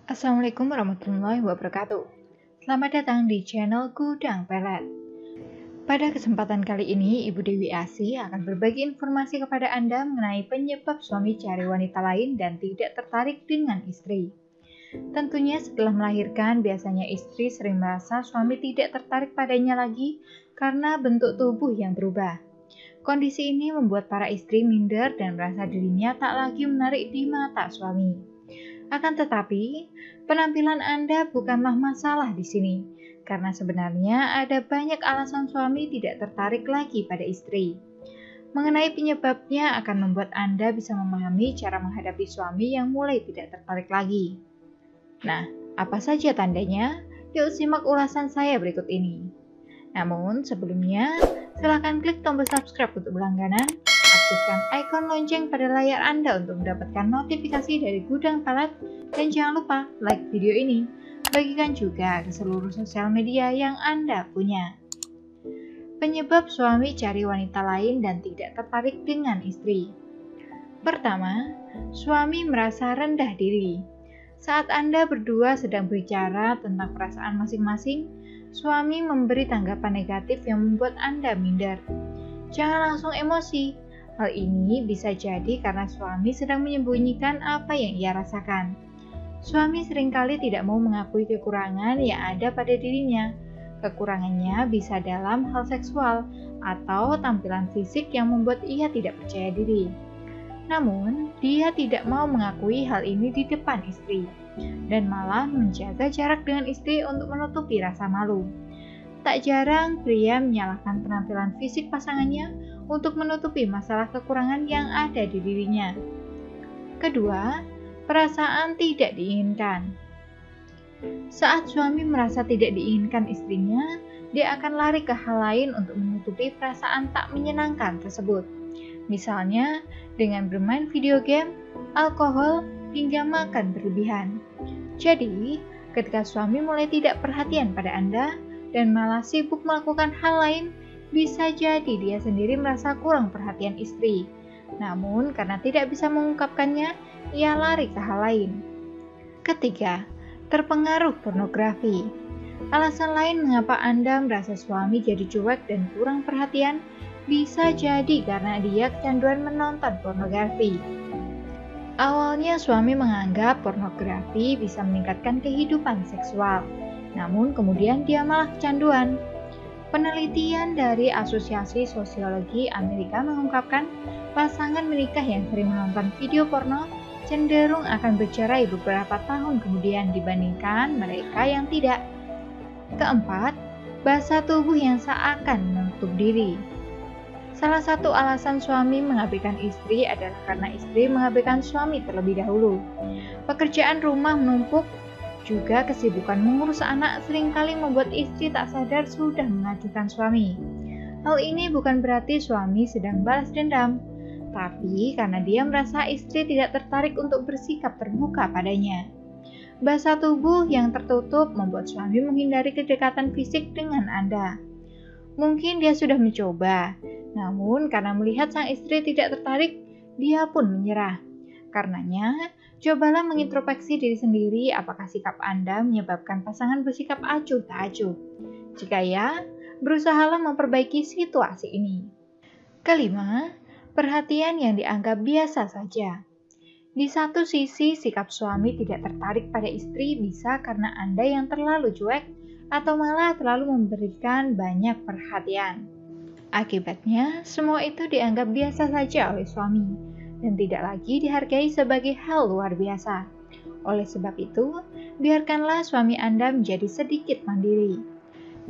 Assalamualaikum warahmatullahi wabarakatuh. Selamat datang di channel Gudang Pelet. Pada kesempatan kali ini, Ibu Dewi Asih akan berbagi informasi kepada Anda mengenai penyebab suami cari wanita lain dan tidak tertarik dengan istri. Tentunya setelah melahirkan, biasanya istri sering merasa suami tidak tertarik padanya lagi karena bentuk tubuh yang berubah. Kondisi ini membuat para istri minder dan merasa dirinya tak lagi menarik di mata suami. Akan tetapi, penampilan Anda bukanlah masalah di sini, karena sebenarnya ada banyak alasan suami tidak tertarik lagi pada istri. Mengenai penyebabnya akan membuat Anda bisa memahami cara menghadapi suami yang mulai tidak tertarik lagi. Nah, apa saja tandanya? Yuk simak ulasan saya berikut ini. Namun, sebelumnya, silakan klik tombol subscribe untuk berlangganan. Aktifkan ikon lonceng pada layar Anda untuk mendapatkan notifikasi dari Gudang Pelet, dan jangan lupa like video ini. Bagikan juga ke seluruh sosial media yang Anda punya. Penyebab suami cari wanita lain dan tidak tertarik dengan istri. Pertama, suami merasa rendah diri. Saat Anda berdua sedang berbicara tentang perasaan masing-masing, suami memberi tanggapan negatif yang membuat Anda minder. Jangan langsung emosi. Hal ini bisa jadi karena suami sedang menyembunyikan apa yang ia rasakan. Suami seringkali tidak mau mengakui kekurangan yang ada pada dirinya. Kekurangannya bisa dalam hal seksual atau tampilan fisik yang membuat ia tidak percaya diri. Namun, dia tidak mau mengakui hal ini di depan istri, dan malah menjaga jarak dengan istri untuk menutupi rasa malu. Tak jarang pria menyalahkan penampilan fisik pasangannya untuk menutupi masalah kekurangan yang ada di dirinya. Kedua, perasaan tidak diinginkan. Saat suami merasa tidak diinginkan istrinya, dia akan lari ke hal lain untuk menutupi perasaan tak menyenangkan tersebut. Misalnya, dengan bermain video game, alkohol, hingga makan berlebihan. Jadi, ketika suami mulai tidak perhatian pada Anda dan malah sibuk melakukan hal lain, bisa jadi dia sendiri merasa kurang perhatian istri. Namun, karena tidak bisa mengungkapkannya, ia lari ke hal lain. Ketiga, terpengaruh pornografi. Alasan lain mengapa Anda merasa suami jadi cuek dan kurang perhatian bisa jadi karena dia kecanduan menonton pornografi. Awalnya suami menganggap pornografi bisa meningkatkan kehidupan seksual, namun kemudian dia malah kecanduan. Penelitian dari Asosiasi Sosiologi Amerika mengungkapkan pasangan menikah yang sering menonton video porno cenderung akan bercerai beberapa tahun kemudian dibandingkan mereka yang tidak. Keempat, bahasa tubuh yang seakan menutup diri. Salah satu alasan suami mengabaikan istri adalah karena istri mengabaikan suami terlebih dahulu. Pekerjaan rumah menumpuk, juga kesibukan mengurus anak seringkali membuat istri tak sadar sudah mengacungkan suami. Hal ini bukan berarti suami sedang balas dendam, tapi karena dia merasa istri tidak tertarik untuk bersikap terbuka padanya. Bahasa tubuh yang tertutup membuat suami menghindari kedekatan fisik dengan Anda. Mungkin dia sudah mencoba, namun karena melihat sang istri tidak tertarik, dia pun menyerah. Karenanya, cobalah mengintrospeksi diri sendiri apakah sikap Anda menyebabkan pasangan bersikap acuh tak acuh. Jika ya, berusahalah memperbaiki situasi ini. Kelima, perhatian yang dianggap biasa saja. Di satu sisi, sikap suami tidak tertarik pada istri bisa karena Anda yang terlalu cuek atau malah terlalu memberikan banyak perhatian. Akibatnya, semua itu dianggap biasa saja oleh suami dan tidak lagi dihargai sebagai hal luar biasa. Oleh sebab itu, biarkanlah suami Anda menjadi sedikit mandiri.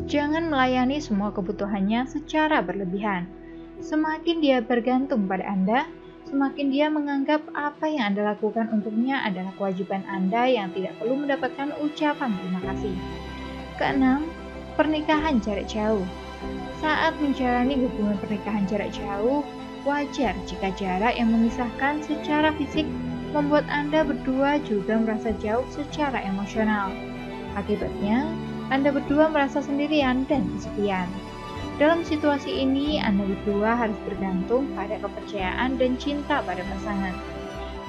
Jangan melayani semua kebutuhannya secara berlebihan. Semakin dia bergantung pada Anda, semakin dia menganggap apa yang Anda lakukan untuknya adalah kewajiban Anda yang tidak perlu mendapatkan ucapan terima kasih. Keenam, pernikahan jarak jauh. Saat menjalani hubungan pernikahan jarak jauh, wajar jika jarak yang memisahkan secara fisik membuat Anda berdua juga merasa jauh secara emosional. Akibatnya, Anda berdua merasa sendirian dan kesepian. Dalam situasi ini, Anda berdua harus bergantung pada kepercayaan dan cinta pada pasangan.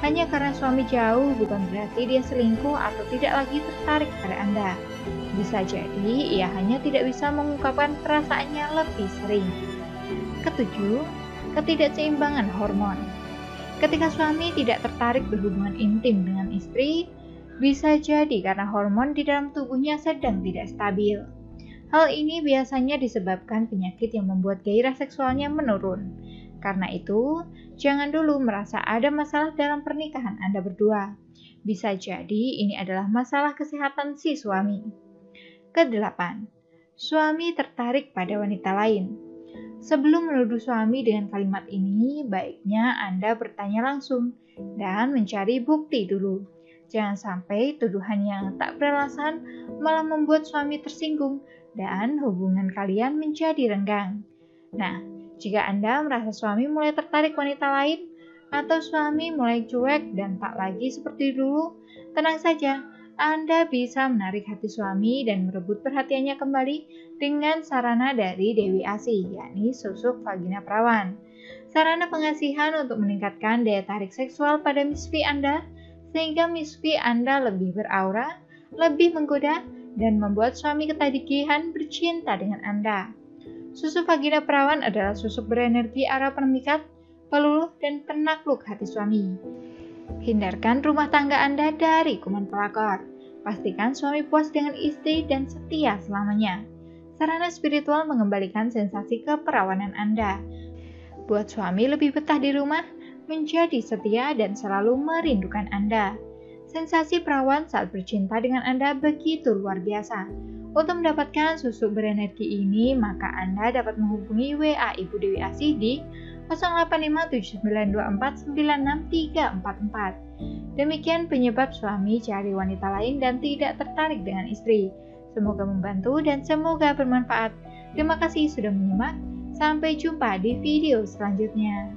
Hanya karena suami jauh bukan berarti dia selingkuh atau tidak lagi tertarik pada Anda. Bisa jadi ia hanya tidak bisa mengungkapkan perasaannya lebih sering. Ketujuh, ketidakseimbangan hormon. Ketika suami tidak tertarik berhubungan intim dengan istri, bisa jadi karena hormon di dalam tubuhnya sedang tidak stabil. Hal ini biasanya disebabkan penyakit yang membuat gairah seksualnya menurun. Karena itu, jangan dulu merasa ada masalah dalam pernikahan Anda berdua. Bisa jadi ini adalah masalah kesehatan si suami. Kedelapan, suami tertarik pada wanita lain. Sebelum menuduh suami dengan kalimat ini, baiknya Anda bertanya langsung dan mencari bukti dulu. Jangan sampai tuduhan yang tak beralasan malah membuat suami tersinggung dan hubungan kalian menjadi renggang. Nah, jika Anda merasa suami mulai tertarik wanita lain, atau suami mulai cuek dan tak lagi seperti dulu, tenang saja, Anda bisa menarik hati suami dan merebut perhatiannya kembali dengan sarana dari Dewi Asih, yakni susuk vagina perawan. Sarana pengasihan untuk meningkatkan daya tarik seksual pada misfi Anda, sehingga misfi Anda lebih beraura, lebih menggoda, dan membuat suami ketagihan bercinta dengan Anda. Susuk vagina perawan adalah susuk berenergi arah pemikat, peluluh, dan penakluk hati suami. Hindarkan rumah tangga Anda dari kuman pelakor. Pastikan suami puas dengan istri dan setia selamanya. Sarana spiritual mengembalikan sensasi keperawanan Anda. Buat suami lebih betah di rumah, menjadi setia dan selalu merindukan Anda. Sensasi perawan saat bercinta dengan Anda begitu luar biasa. Untuk mendapatkan susuk berenergi ini, maka Anda dapat menghubungi WA Ibu Dewi Asih di 085792496344. Demikian penyebab suami cari wanita lain dan tidak tertarik dengan istri. Semoga membantu dan semoga bermanfaat. Terima kasih sudah menyimak. Sampai jumpa di video selanjutnya.